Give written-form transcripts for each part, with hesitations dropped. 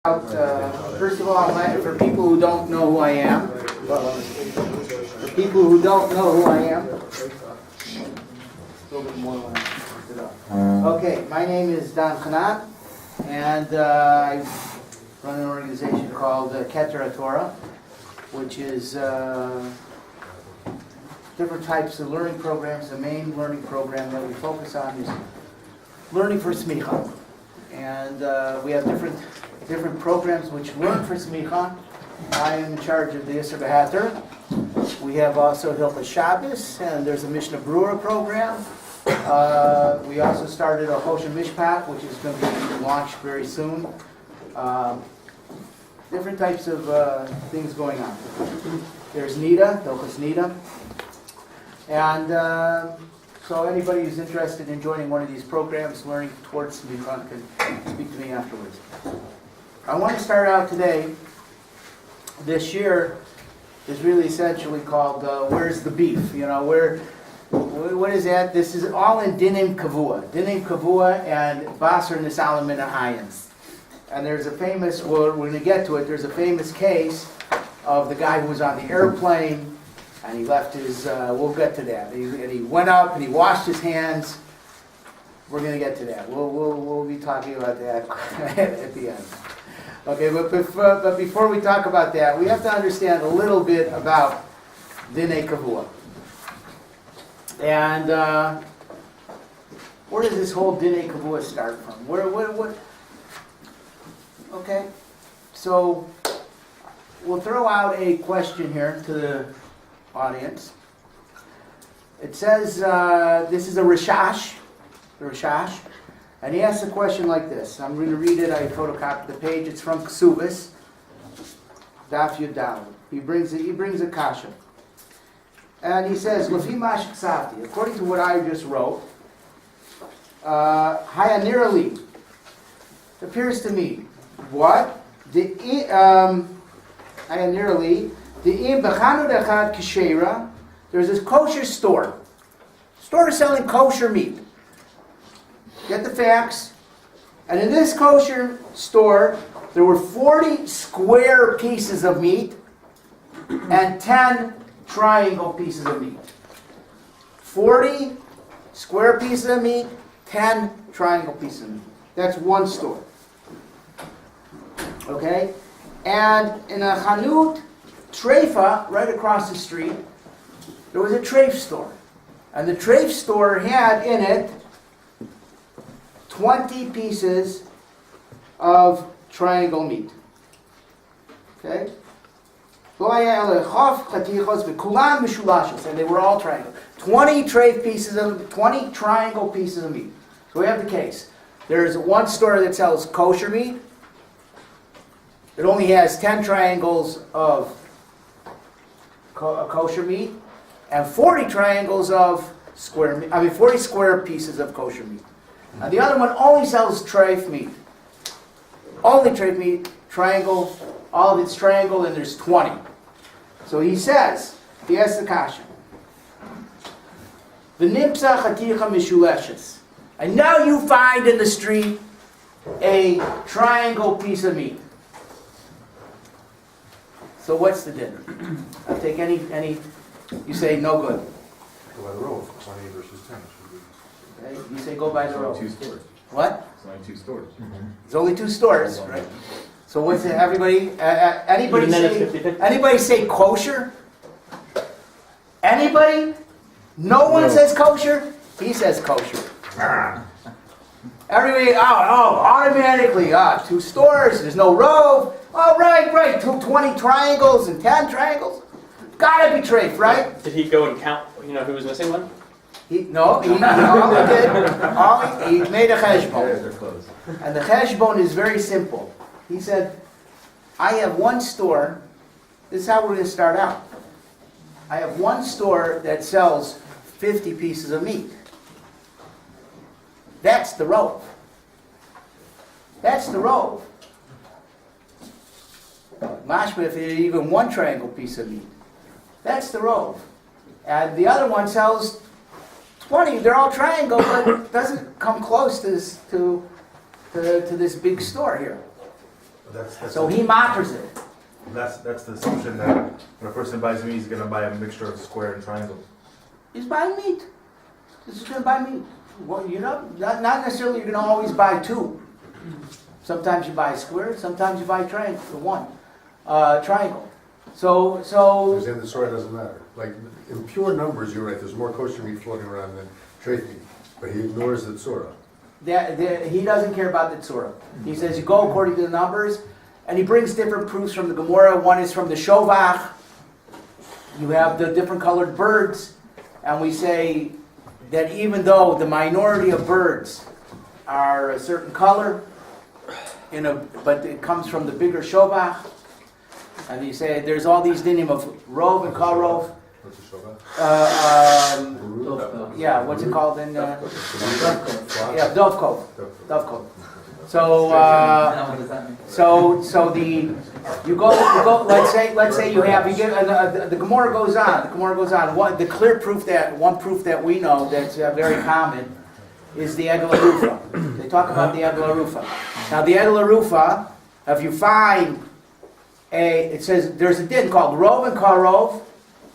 First of all, for people who don't know who I am, okay, my name is Doniel Channen, and I run an organization called Keter HaTorah, which is different types of learning programs. The main learning program that we focus on is learning for Smicha, and we have different programs which learn for Semicha. I am in charge of the Yeshiva Keter. We have also Hilchos Shabbos, and there's a Mishnah Brewer program. We also started a Hoshen Mishpat, which is going to be launched very soon. Different types of things going on. There's Nida, Hilchos Nida. And so anybody who's interested in joining one of these programs, learning towards Semicha, can speak to me afterwards. I want to start out today. This year is really essentially called "Where's the Beef?" You know, what is that? This is all in dinim kavua and basar nisalim min ha'ayins. And there's a famous. We're going to get to it. There's a famous case of the guy who was on the airplane and he left his. We'll get to that. And he went up and he washed his hands. We're going to get to that. We'll be talking about that at the end. Okay, but before we talk about that, we have to understand a little bit about Dinei Kavua. And where does this whole Dinei Kavua start from? What? Okay, so we'll throw out a question here to the audience. It says, this is a Rishash. And he asks a question like this. I'm going to read it. I photocopied the page. It's from Ksubis, Daf Yudal. He brings a kasha. And he says, Lefi mash ksavti, according to what I just wrote, hayanirali, appears to me, what? Hayanirali, de'im b'chanu dechad kishera, there's this kosher store selling kosher meat. Get the facts. And in this kosher store, there were 40 square pieces of meat and 10 triangle pieces of meat. 40 square pieces of meat, 10 triangle pieces of meat. That's one store. Okay? And in a chanut treifa, right across the street, there was a treif store. And the treif store had in it 20 pieces of triangle meat. Okay? And they were all triangle. 20 triangle pieces of meat. So we have the case. There's one store that sells kosher meat. It only has 10 triangles of kosher meat and 40 triangles of 40 square pieces of kosher meat. And the other one only sells treif meat. Only treif meat, triangle, all of it's triangle, and there's 20. So he asks the kasha. V'nimtza chaticha mishuleshes. And now you find in the street a triangle piece of meat. So what's the dinner? I'll take any, you say no good. Go by the rule, 20 versus 10. Okay? You say go by the road. Two stores. What? It's only 2 stores. There's only 2 stores, right? So what's it? Everybody? Anybody say kosher? Anybody? No one says kosher. He says kosher. Everybody, automatically, 2 stores. There's no row. Oh, right. 20 triangles and 10 triangles. Gotta be treif, right? Did he go and count? Who was missing one? He made a cheshbon. And the cheshbon is very simple. He said, I have one store. This is how we're going to start out. I have one store that sells 50 pieces of meat. That's the rove. Mashma, if there's even one triangle piece of meat. That's the rove. And the other one sells 20. They're all triangle, but it doesn't come close to this big store here. So he makers it. That's the assumption that when a person buys meat, he's going to buy a mixture of square and triangle. He's buying meat. This is going to buy meat. Well, not necessarily you're going to always buy two. Sometimes you buy a square, sometimes you buy a triangle, triangle. So You're saying the Torah doesn't matter. Like, in pure numbers, you're right, there's more kosher meat floating around than treif meat. But he ignores the Torah. he doesn't care about the tzura. He says you go according to the numbers, and he brings different proofs from the Gemara. One is from the Shovach. You have the different colored birds, and we say that even though the minority of birds are a certain color, but it comes from the bigger Shovach, and you say there's all these dinim of rov and karov. What's the Shabbat? Yeah, what's it called in? Yeah, dovkov. So, so the you go. Let's say you have the Gemara goes on. The Gemara goes on. One proof that we know that's very common is the Egel Arufa. They talk about the Egel Arufa. Now the Egel Arufa, if you find it says there's a din called rov and karov,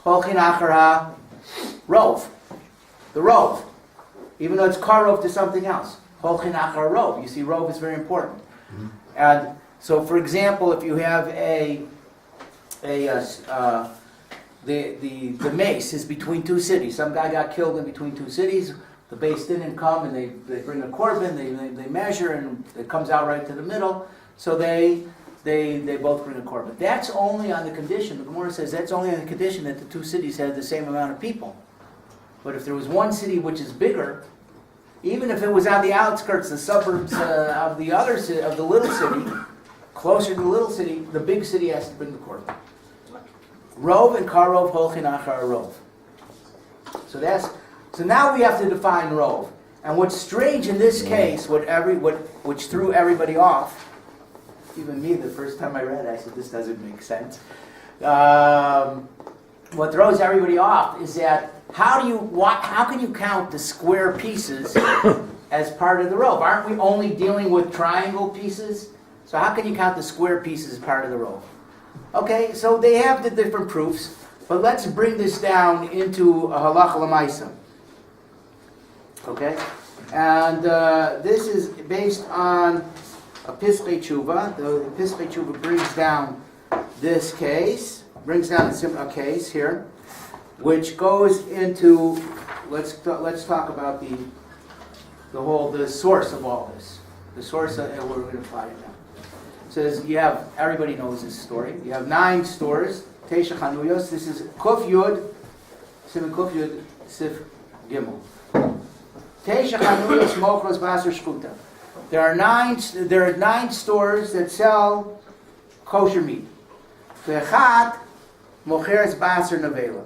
holchin achara rov, the rov, even though it's karov to something else. Holchin achara rov. You see, rov is very important. Mm-hmm. And so, for example, if you have the mace is between two cities. Some guy got killed in between two cities. The base didn't come, and they bring a korban. They measure, and it comes out right to the middle. So they both bring a korban. That's only on the condition. The Gemara says that's only on the condition that the two cities had the same amount of people. But if there was one city which is bigger, even if it was on the outskirts, the suburbs of the little city, closer to the little city, the big city has to bring the korban. Rov and karov holchin achar rov. So now we have to define rov. And what's strange in this case, which threw everybody off, even me the first time I read it, I said this doesn't make sense. What throws everybody off is that how can you count the square pieces as part of the rov? Aren't we only dealing with triangle pieces? So how can you count the square pieces as part of the rov? Okay, so they have the different proofs, but let's bring this down into a halacha l'maisa. Okay, and this is based on a Piskei Tshuva. The Piskei Tshuva brings down this case, a case here, which goes into, let's talk about the source of all this. The source of we're going to find it now. It says everybody knows this story. You have 9 stores, Teisha Chanuyos. This is Kuf Yud, Simon Kuf Yud, Sif Gimel. Teisha Chanuyos Mochros Baser Shkuta. There are 9 stores that sell kosher meat. Ve'echat mocheres baser nevela,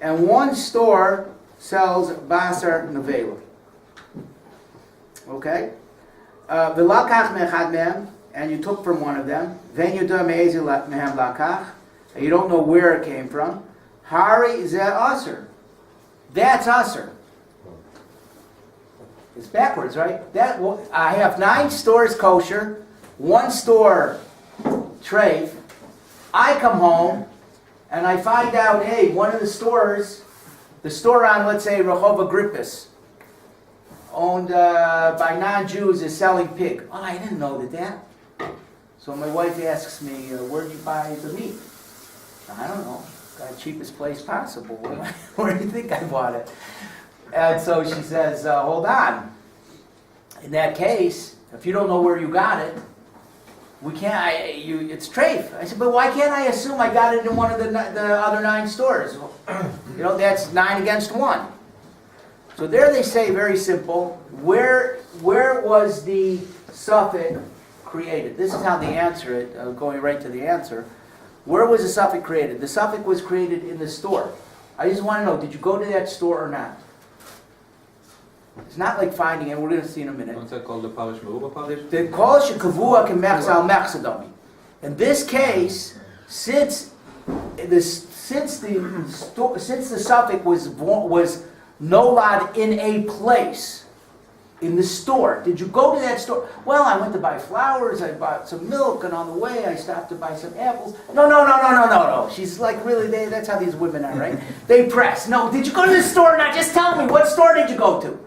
and one store sells baser nevela. Okay, v'lakach me'echad mehem, and you took from one of them. Ve'en yudah me'ezi mehem lakach, and you don't know where it came from. Hari ze aser, that's aser. It's backwards, right? I have 9 stores kosher, 1 store treif. I come home and I find out, hey, one of the stores, the store on, let's say, Rehov Agrippus, owned by non-Jews, is selling pig. Oh, I didn't know that. So my wife asks me, where'd you buy the meat? I don't know. Got the cheapest place possible. Where do you think I bought it? And so she says, hold on. In that case, if you don't know where you got it, it's treif. I said, but why can't I assume I got it in one of the other 9 stores? That's 9 against 1. So there they say, very simple, where was the suffix created? This is how they answer it, going right to the answer. Where was the suffix created? The suffix was created in the store. I just want to know, did you go to that store or not? It's not like finding it. We're going to see in a minute. What's that called? The polish meuva polish? The kol shekavua kemechzal mechzadami. In this case, since the suffix was nolad in a place, in the store. Did you go to that store? Well, I went to buy flowers, I bought some milk, and on the way I stopped to buy some apples. No. She's like, really, that's how these women are, right? They press. No, did you go to the store? Now just tell me, what store did you go to?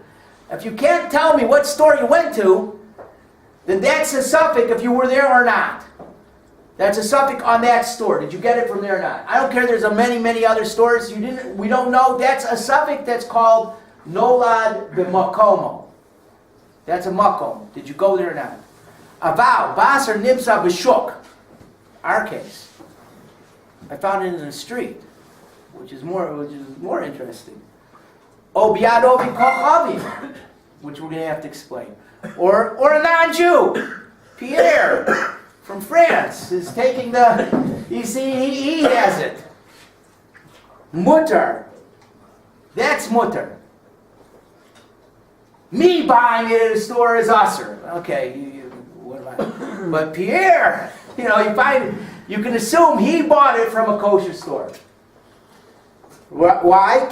If you can't tell me what store you went to, then that's a suffix if you were there or not. That's a suffix on that store. Did you get it from there or not? I don't care, there's many other stores. We don't know. That's a suffix that's called nolad b'makomo. That's a makom. Did you go there or not? Aval, basar nimsa b'shuk. Our case. I found it in the street, which is more interesting. O biad ovi kochavim, which we're going to have to explain. Or a non-Jew, Pierre from France is taking you see, he has it. Mutter. That's mutter. Me buying it at a store is usher. Okay, what am I? But Pierre, you can assume he bought it from a kosher store. Why?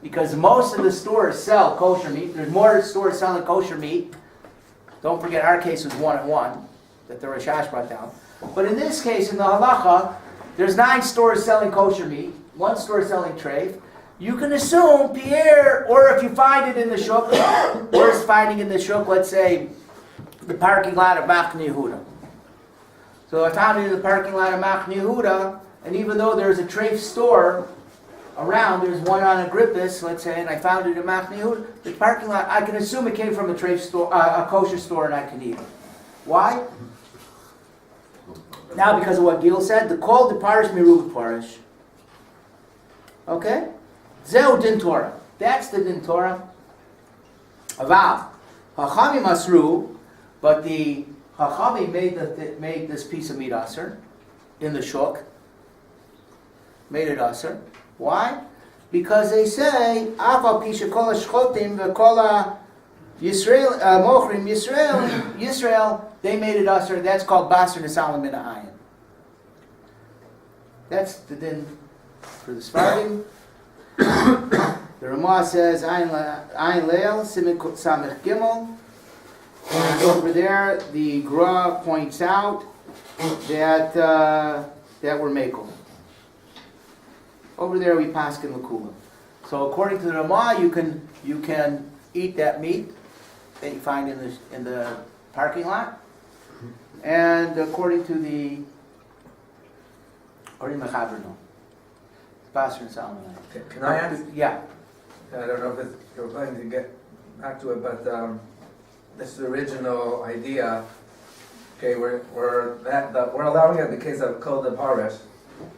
Because most of the stores sell kosher meat. There's more stores selling kosher meat. Don't forget, our case was 1-1 that the Rashash brought down. But in this case, in the halacha, there's 9 stores selling kosher meat, 1 store selling treif. You can assume Pierre, or if you find it in the shuk, worst finding in the shuk, let's say the parking lot of Machne Yehuda. So I found it in the parking lot of Machne Yehuda, and even though there's a treif store around, there's one on Agrippus, let's say, and I found it in Machne Yehuda, the parking lot, I can assume it came from a treif store, a kosher store, and I can eat it. Why? Now, because of what Gil said, the call the parish miruv parish. Okay? Zeu din Torah. That's the din Torah. Avav. Hachamim asru, but the Hachamim made this piece of meat aser in the shuk. Made it aser. Why? Because they say, Afal pisha kol shchotim v'kol Yisrael mochrim Yisrael. They made it aser. That's called basar nesalim min ha'ayin. That's the din for the Sfardim. The Ramah says, Ayin Leil, Simin Samech Gimel. And over there, the Gra points out that we're Mekel. Over there, we paskin Lakula. So according to the Ramah, you can eat that meat that you find in the parking lot. And according to the Mechaber, no. Pastor and Solomon. Can I ask? Yeah. I don't know if you're planning to get back to it, but this original idea, okay, we're allowing it in the case of Kol de Parish,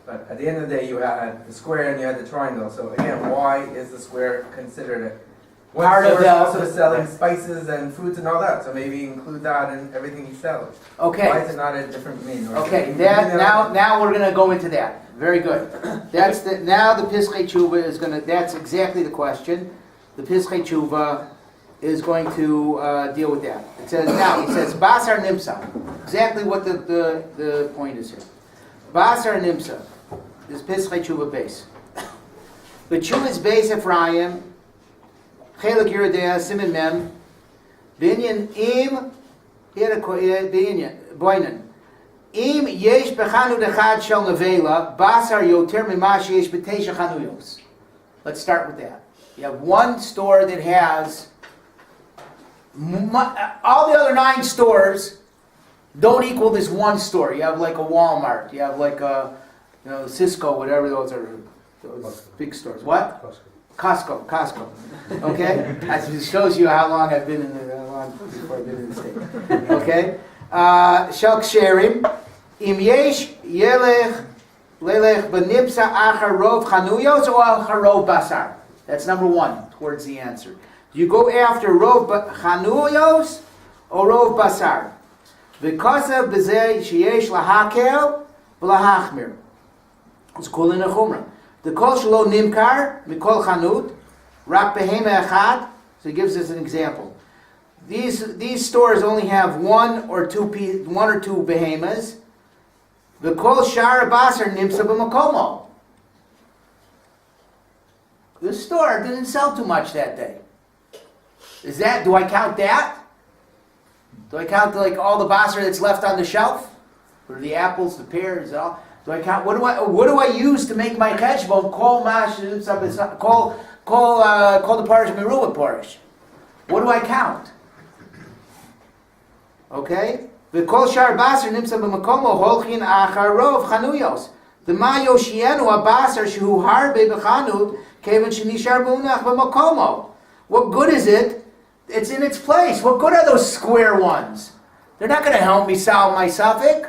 but at the end of the day, you had the square and you had the triangle. So again, why is the square considered it? Part of the also selling spices and fruits and all that, so maybe include that in everything he sells. Okay. Why is it not a different mean? Okay. Now we're going to go into that. Very good. Now the Pischei Tshuva is going to. That's exactly the question. The Pischei Tshuva is going to deal with that. It says Basar Nimsa. Exactly what the point is here. Basar Nimsa is Pischei Tshuva base. But Tshuva is base Ephraim. Chelak Yora Daya Simin Mem. Binyan Im Binyan Boinan. Im yesh bechanud echad shel nevela basar yoter mimash yesh b'teisha chanuyos. Let's start with that. You have one store that has all the other 9 stores don't equal this one store. You have like a Walmart. You have like a Cisco, whatever those are. Those big stores. What? Costco. Okay, that just shows you how long I've been before I've been in the state. Okay. Shal ksherim, im yesh yelech lelech benipsa achar rov chanuyos or achar rov basar. That's number 1 towards the answer. Do you go after rov chanuyos or rov basar? V'kasav b'zeh sheyesh lahakel v'lahachmir. It's kol in a chumrah. The kol shelo nimkar mikol chanut rak behema echad. So he gives us an example. These stores only have one or two behemoths. The kol shara basar nimsa b'makomo. the store didn't sell too much that day. Do I count that? Do I count like all the basar that's left on the shelf? Or the apples, the pears, all? Do I count? What do I use to make my cheshbon? Call the parish meruah parish. What do I count? Okay? V'kol shar basar nimsa b'makomo holchin acharov chanuyos. The ma yoshienu abasar shehu harbe b'chanut kevan shenishar b'unach b'makomo. What good is it? It's in its place. What good are those square ones? They're not going to help me solve my suffix.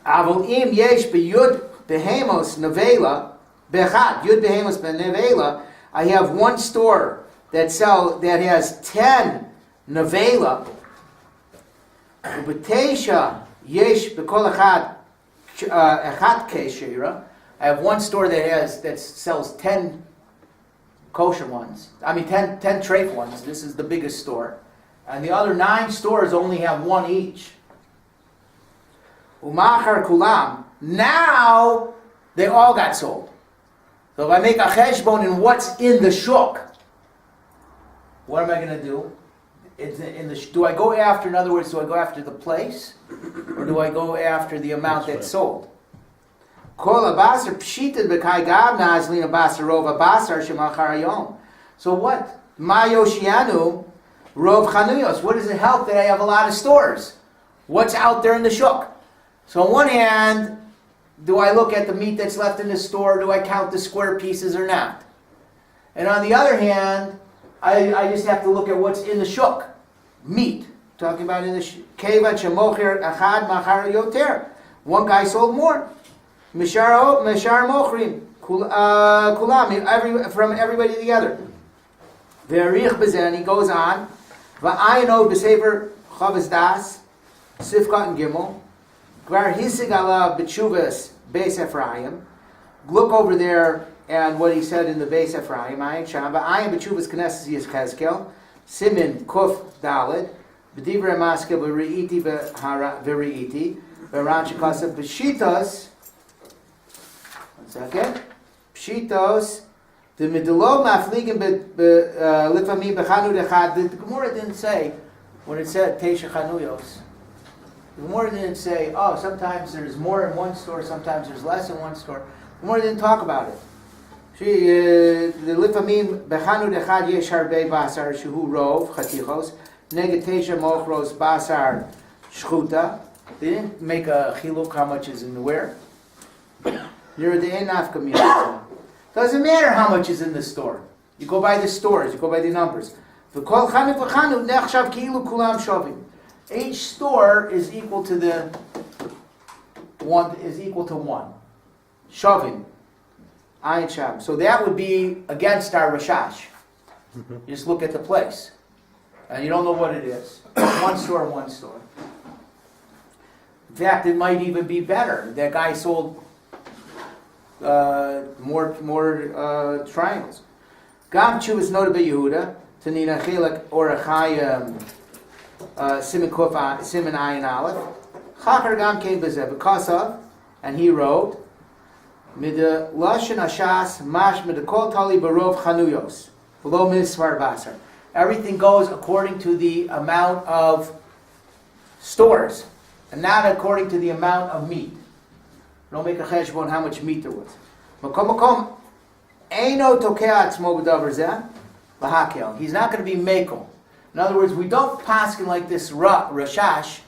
Avol im yesh b'yud behemos nevela bechad yud behemos benevela. I have one store that has 10 nevela. Ubetesha yesh b'kol echad keshira. I have one store that sells 10 kosher ones. 10 treif ones. This is the biggest store. And the other 9 stores only have one each. Umachar kulam. Now they all got sold. So if I make a cheshbon in what's in the shuk, what am I going to do? Do I go after, in other words, do I go after the place? Or do I go after the amount that's sold? So what? Mayoshianu rov chanuyos. What does it help that I have a lot of stores? What's out there in the shuk? So on one hand, do I look at the meat that's left in the store? Do I count the square pieces or not? And on the other hand, I just have to look at what's in the shuk. Meat. Talking about in the keva shemocher achad machar yoter. One guy sold more. Mishar mochrim. Kulam. From everybody together. Verich bezen. He goes on. Va'ayno b'sefer chavas das. Sifkat and gimel. Gvar hisig alav b'tshuvas beis Ephraim. Look over there and what he said in the Beis Ephraim, Ayin Shamba, Ayin B'Chuvas Knesses Yechezkel, Simin Kuf Daled, B'Divrei Maskel V'Re'iti V'Re'iti, V'Ran Shekasa B'Shitos, 1 second, B'Shitos, the Midelo Mafligim B'Lifamim B'Chanud Echad. The Gemara didn't say, when it said Teisha Chanuyos, the Gemara didn't say, sometimes there's more in one store, sometimes there's less in one store. The Gemara didn't talk about it. L'famim bechanud echad yesh harbei basar shehu rov chatichos neged tesha mochros basar shchuta. They didn't make a chiluk how much is in the where. Yora Daya. Doesn't matter how much is in the store. You go by the stores. You go by the numbers. V'kol chanut v'chanud nechshav ki'ilu kulam shovim. Each store is equal to one. Shovim. Ayin Sham. So that would be against our Rashash. You just look at the place. And you don't know what it is. One store. In fact, it might even be better. That guy sold more triangles. Gam Chuvas Noda Yehuda, Tanina Chilak Orachayim Simen Ayin Aleph. Chachar Gam came because of, and he wrote, Mida Lashon Ashas Mash Mida Kol Tali Barov Chanuyos below Misvar Basar. Everything goes according to the amount of stores, and not according to the amount of meat. Don't make a cheshbon how much meat there was. Makom Eino Tokea Atzmo B'Davar Zeh L'Hakel. He's not going to be mekel. In other words, we don't paskin like this Rashash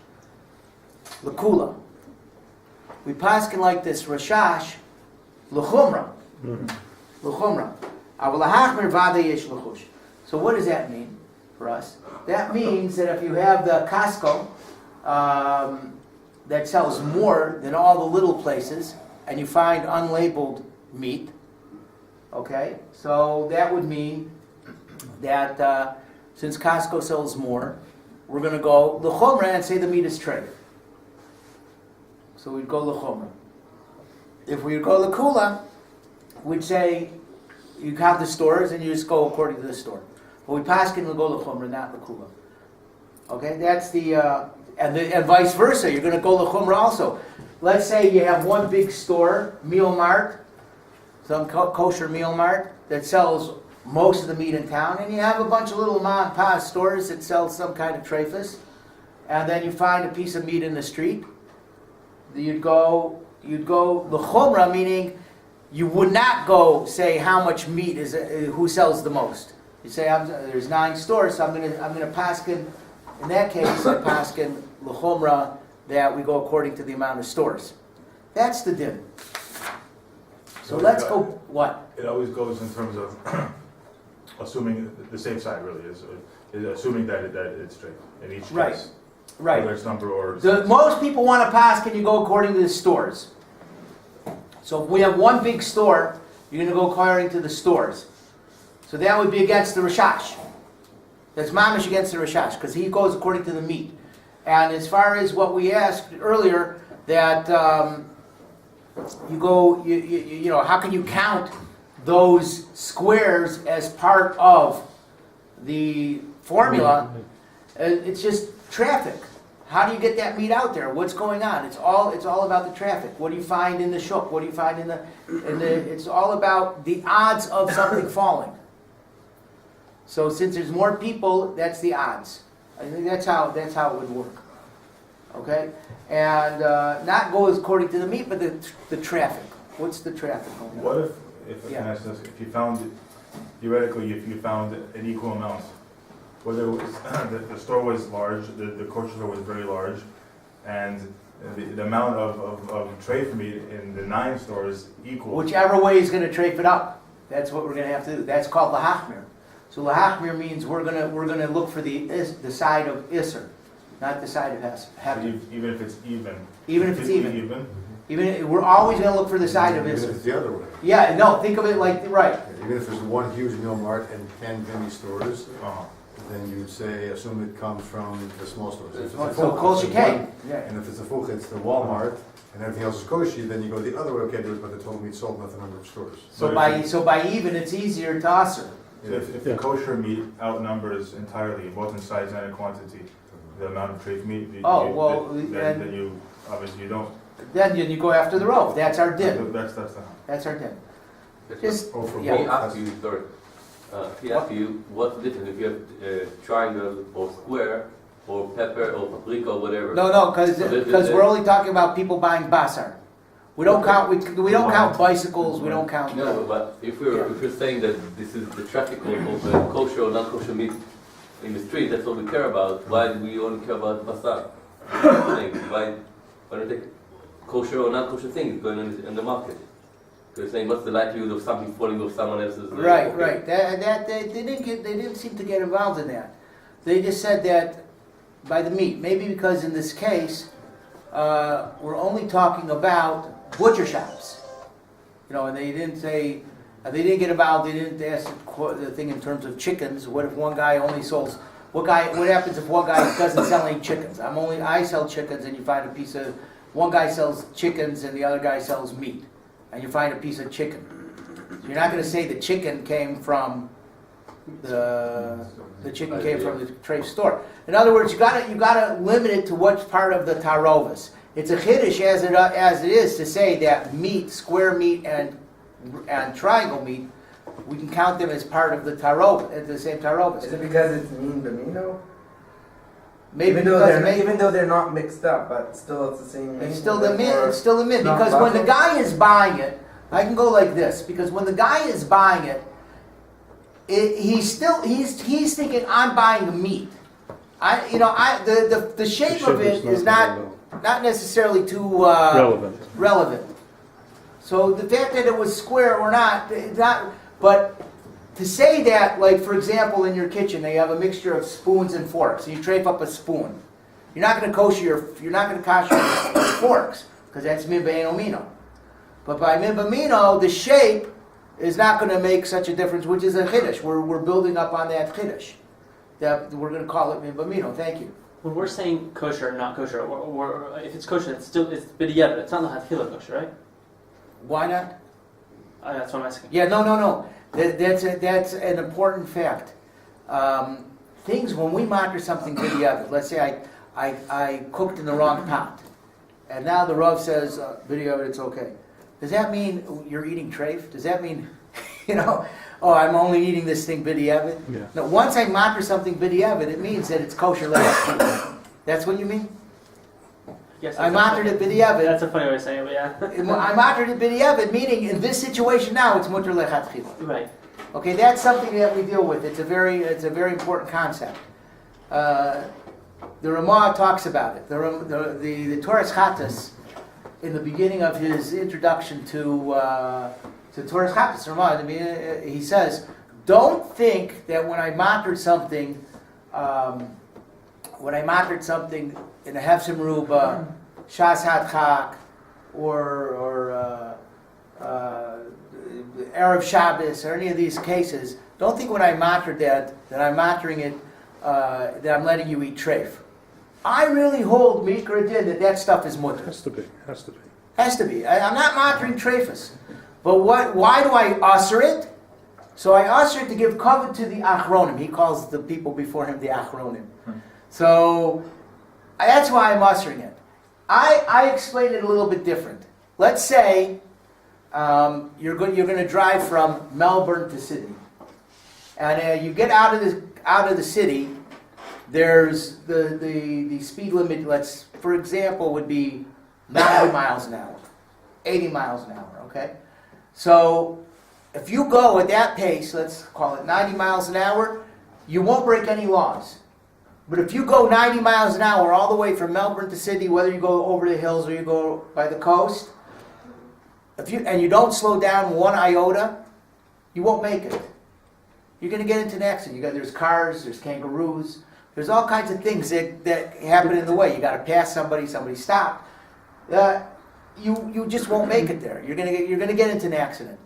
L'Kula. We paskin like this Rashash L'chumra. L'chumra. So what does that mean for us? That means that if you have the Costco that sells more than all the little places, and you find unlabeled meat, okay, so that would mean that since Costco sells more, we're going to go l'chumra and say the meat is traded. So we'd go l'chumra. If we go l'kula, we'd say you count the stores and you just go according to the store. But we paskin will go l'chumra, not l'kula. Okay, that's the and vice versa. You're going to go l'chumra also. Let's say you have one big store, Meal Mart, some kosher meal mart that sells most of the meat in town, and you have a bunch of little mom and pop stores that sell some kind of treifus, and then you find a piece of meat in the street. You'd go l'chumra, meaning you would not go say how much meat is who sells the most. You say there's 9 stores, so I'm gonna paskin. In that case, I paskin l'chumra that we go according to the amount of stores. That's the din. So let's go. What? It always goes in terms of assuming the safe side really is assuming that it's straight in each Right. case. Right. Whether it's number or Most people want to paskin. You go according to the stores. So if we have one big store, you're going to go according to the stores. So that would be against the Rashash. That's mamish against the Rashash, because he goes according to the meat. And as far as what we asked earlier, that you know, how can you count those squares as part of the formula? It's just traffic. How do you get that meat out there? What's going on? It's all about the traffic. What do you find in the shuk? What do you find in the? It's all about the odds of something falling. So since there's more people, that's the odds. I think that's how it would work. Okay, and not go according to the meat, but the traffic. What's the traffic? what if I can ask this, if you found theoretically if you found an equal amount, whether it was the store was large, the kosher store was very large, and the amount of tray for meat in the 9 stores equal. Whichever way is going to trafe it up. That's what we're going to have to do. That's called lahachmir. So lahachmir means we're gonna look for the side of iser, not the side of heter. Even if it's even. Even if it's even, we're always going to look for the side of Even if iser. it's the other way. Yeah, no, think of it like right. Yeah, even if there's one huge meal mart and 10 mini stores, Uh-huh. then you'd say, assume it comes from the small stores. If it's a So full, kosher it's cake. one. Yeah. And if it's a full, it's the Walmart, and everything else is kosher, then you go the other way, okay, do it by the total meat sold, not the number of stores. So by even, it's easier to usher. So if the kosher meat outnumbers entirely, both in size and in quantity, the amount of treif meat, then you obviously you don't. Then you go after the rope. That's our din. That's the. That's our din. Just Oh, for yeah. He both, asked you, sorry. He asked you what's the difference if you have triangle or square or pepper or paprika or whatever. No, because we're only talking about people buying basar. We don't count. We don't count bicycles. We don't count. No, but if we're saying that this is the traffic of the kosher or non-kosher meat in the street, that's what we care about. Why do we only care about basar? Why don't they kosher or non-kosher things going on in the market? They're saying what's the likelihood of something falling off someone else's? Right. They didn't seem to get involved in that. They just said that by the meat. Maybe because in this case, we're only talking about butcher shops. You know, and they didn't say, they didn't get involved. They didn't ask the thing in terms of chickens. What if one guy only sells? What happens if one guy doesn't sell any chickens? I sell chickens, and you find a piece of. One guy sells chickens, and the other guy sells meat, and you find a piece of chicken. So you're not going to say the chicken came from the chicken came from the trade store. In other words, you gotta limit it to what's part of the tarovis. It's a chiddush as it is to say that meat, square meat, and triangle meat, we can count them as part of the tarovis, the same tarovis. Is it because it's mean bamino? Maybe Even though they're not mixed up, but still it's the same mean. it's still the min. It's still the min not because when the buffalo? guy is buying it, I can go like this because when the guy is buying it, he's thinking I'm buying the meat. The shape of it is not necessarily too relevant. So the fact that it was square or not, but to say that, like for example, in your kitchen, they have a mixture of spoons and forks, and you trafe up a spoon. You're not going to kosher your forks because that's min b'eino mino. But by min b'mino, the shape is not going to make such a difference, which is a chiddush. We're building up on that chiddush. That we're going to call it min b'mino. Thank you. When we're saying kosher, not kosher, or if it's kosher, it's b'diavad. It's not l'hatchila kosher, right? Why not? That's what I'm asking. Yeah, no. That's an important fact. Things when we monitor something b'diavad. Let's say I cooked in the wrong pot, and now the Rav says b'diavad it's okay. Does that mean you're eating treif? Does that mean, oh, I'm only eating this thing b'diavad? Yeah. No, once I matter something b'diavad, it means that it's kosher lechatchila. That's what you mean? Yes, I mattered it b'diavad. That's a funny way of saying it, but yeah. I mattered it b'diavad, meaning in this situation now, it's mutter lechatchila. Right. Okay, that's something that we deal with. It's a very important concept. The Ramah talks about it. The Torah's Charadus, in the beginning of his introduction to Torah's Charadus, Ramah, he says, don't think that when I mattered something in a Hefsim Ruba, Shas Hadchak, or Erev Shabbos, or any of these cases, don't think when I mattered that I'm mattering it, that I'm letting you eat treif. I really hold Mikra Din that stuff is mutter. Has to be. Has to be. I'm not mattering treifus. But why do I usher it? So I usher it to give covet to the achronim. He calls the people before him the achronim. So that's why I'm ushering it. I explain it a little bit different. Let's say you're going to drive from Melbourne to Sydney, and you get out of the city. There's the speed limit. For example, would be 90 miles an hour, 80 miles an hour. Okay, so if you go at that pace, let's call it 90 miles an hour, you won't break any laws. But if you go 90 miles an hour all the way from Melbourne to Sydney, whether you go over the hills or you go by the coast, and you don't slow down one iota, you won't make it. You're going to get into an accident. There's cars, there's kangaroos, there's all kinds of things that happen in the way. You got to pass somebody stop. You just won't make it there. You're going to get into an accident.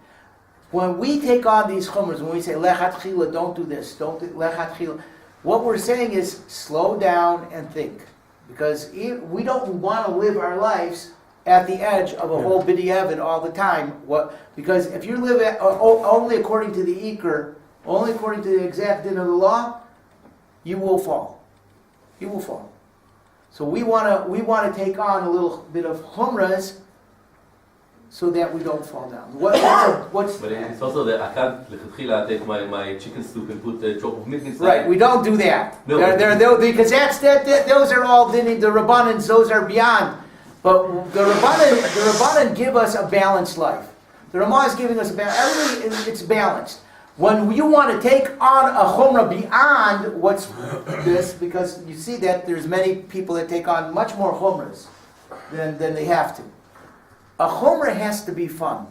When we take on these chumras, when we say lechatchila, don't do this, don't do lechatchila, what we're saying is slow down and think, because we don't want to live our lives at the edge of a whole b'diavad all the time. Because if you live only according to the ikr, only according to the exact din of the law, you will fall. You will fall. So we want to take on a little bit of chumras so that we don't fall down. What's But it's also that I can't take my chicken soup and put the chop of meat inside. right? We don't do that. No. Because those are all the rabbanans. Those are beyond. But the rabbanan give us a balanced life. The Ramah is giving us a balance. Everything it's balanced. When you want to take on a chumrah beyond what's this, because you see that there's many people that take on much more chumras than they have to. A chumrah has to be fun.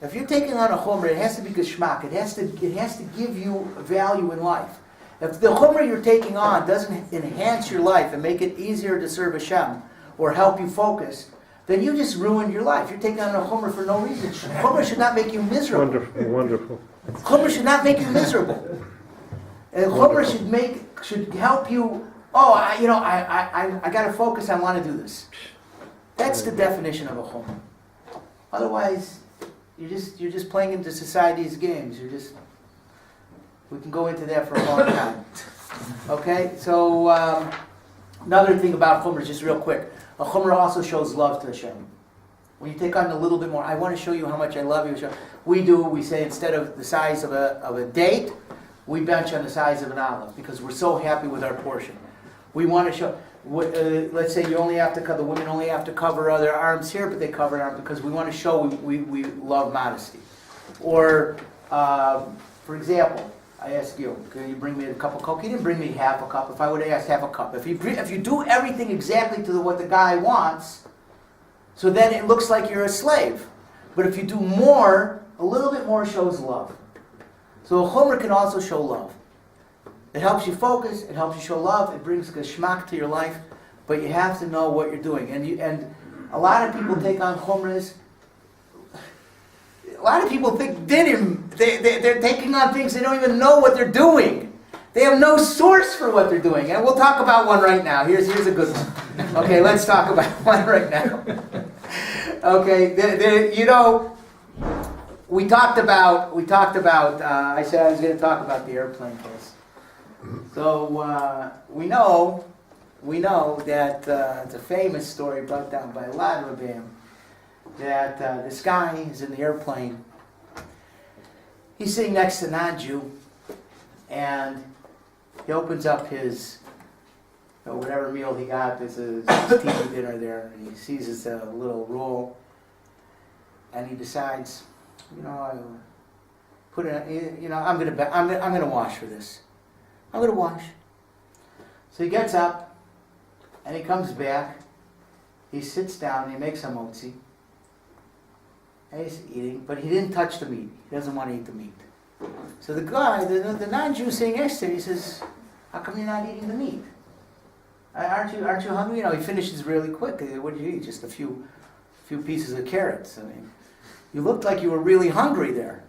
If you're taking on a chumrah, it has to be geschmack. It has to give you value in life. If the chumrah you're taking on doesn't enhance your life and make it easier to serve Hashem or help you focus, then you just ruined your life. You're taking on a chumrah for no reason. Chumrah should not make you miserable. Wonderful. Chumrah should not make you miserable. And chumrah should help you. Oh, I got to focus. I want to do this. That's the definition of a chumrah. Otherwise, you're just playing into society's games. We can go into that for a long time. Okay, so another thing about chumrah, just real quick. A chumrah also shows love to Hashem. When you take on a little bit more, I want to show you how much I love you, Hashem. We say instead of the size of a date, we bench on the size of an olive because we're so happy with our portion. We want to show. Let's say the women only have to cover their arms here, but they cover their arms because we want to show we love modesty. Or, for example, I ask you, can you bring me a cup of Coke? He didn't bring me half a cup. If I would have asked half a cup. If you do everything exactly to what the guy wants, so then it looks like you're a slave. But if you do more, a little bit more shows love. So a chumrah can also show love. It helps you focus, it helps you show love, it brings geschmack to your life, but you have to know what you're doing. And a lot of people take on chumras. A lot of people think dinim. They're taking on things they don't even know what they're doing. They have no source for what they're doing. And we'll talk about one right now. Here's a good one. Okay, let's talk about one right now. Okay, we talked about. I said I was going to talk about the airplane case. So we know that it's a famous story brought down by a lot of rabbis, that this guy is in the airplane. He's sitting next to a non-Jew, and he opens up his, whatever meal he got. There's a TV dinner there, and he sees this little roll, and he decides, put it. I'm gonna wash for this. I'm gonna wash. So he gets up, and he comes back. He sits down, and he makes a motzi. And he's eating, but he didn't touch the meat. He doesn't want to eat the meat. So the guy, the non-Jew sitting next to him, he says, "How come you're not eating the meat? Aren't you hungry?" He finishes really quick. What did you eat? Just a few pieces of carrots. I mean, you looked like you were really hungry there.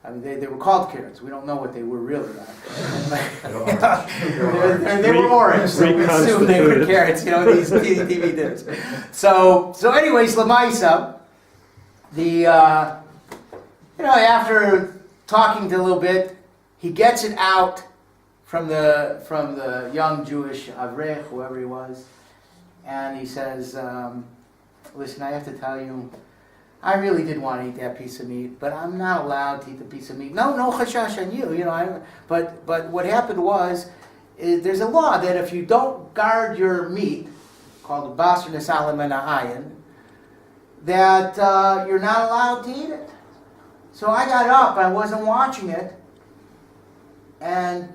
I mean, they were called carrots. We don't know what they were really like. They were orange, so we assume they were carrots. These TV dinners. So anyways, Lamaisa. After talking to a little bit, he gets it out from the young Jewish Avrech, whoever he was, and he says, "Listen, I have to tell you, I really did want to eat that piece of meat, but I'm not allowed to eat the piece of meat. No chashash on you, But what happened was, there's a law that if you don't guard your meat, called the basar nesalim and ayin, that you're not allowed to eat it. So I got up, I wasn't watching it, and,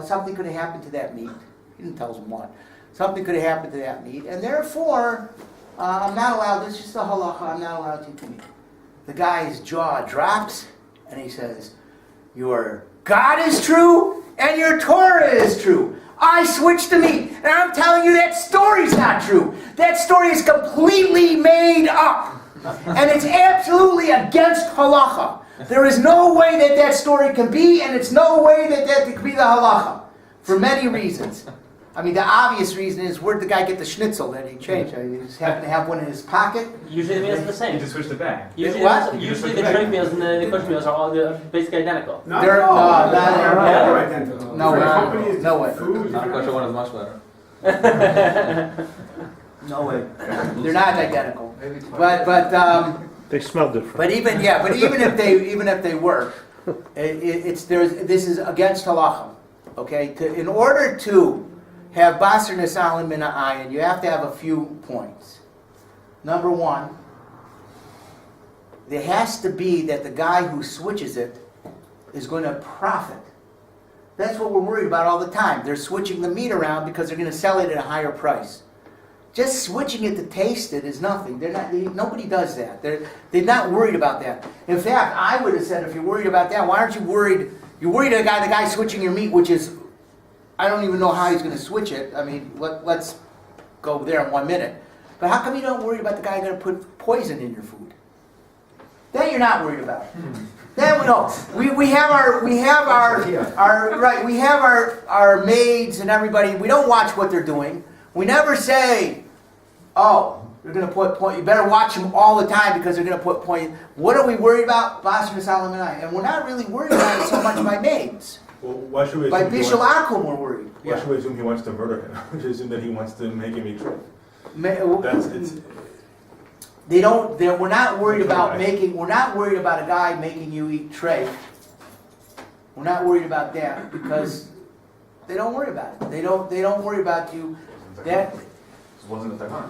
something could have happened to that meat. He didn't tell us what. Something could have happened to that meat, and therefore, I'm not allowed, this is just the halacha, I'm not allowed to eat the meat." The guy's jaw drops, and he says, "Your God is true, and your Torah is true. I switched the meat, and I'm telling you that story's not true. That story is completely made up. And it's absolutely against halacha. There is no way that story can be, and it's no way that can be the halacha. For many reasons. I mean, the obvious reason is, where'd the guy get the schnitzel that he changed? He just happened to have one in his pocket. Usually the meals are the same. You just switch the bag. Usually Usually the treif meals and the kosher meals are all basically identical. They're not identical. No way. Companies, No way. food, Non-kosher one is much better. No way. They're not identical. But They smell different. But even if they were, this is against halacha. Okay, in order to have basar nesalim min ha'ayin, you have to have a few points. Number one, there has to be that the guy who switches it is going to profit. That's what we're worried about all the time. They're switching the meat around because they're going to sell it at a higher price. Just switching it to taste it is nothing. Nobody does that. They're not worried about that. In fact, I would have said, if you're worried about that, why aren't you worried? You're worried about the guy switching your meat, which is, I don't even know how he's going to switch it. I mean, let's go there in 1 minute. But how come you don't worry about the guy going to put poison in your food? That you're not worried about. That we don't. We have our maids and everybody. We don't watch what they're doing. We never say, "Oh, they're going to put point." You better watch them all the time because they're going to put point. What are we worried about? Basar nesalim and I, and we're not really worried about it so much by maids. Well, why should we By assume bishul akum, we're worried. why should we assume he wants to murder him? We should assume that he wants to make him eat truth. They don't. We're not worried about making. We're not worried about a guy making you eat treif. We're not worried about that because they don't worry about it. They don't worry about you. That It wasn't a takana.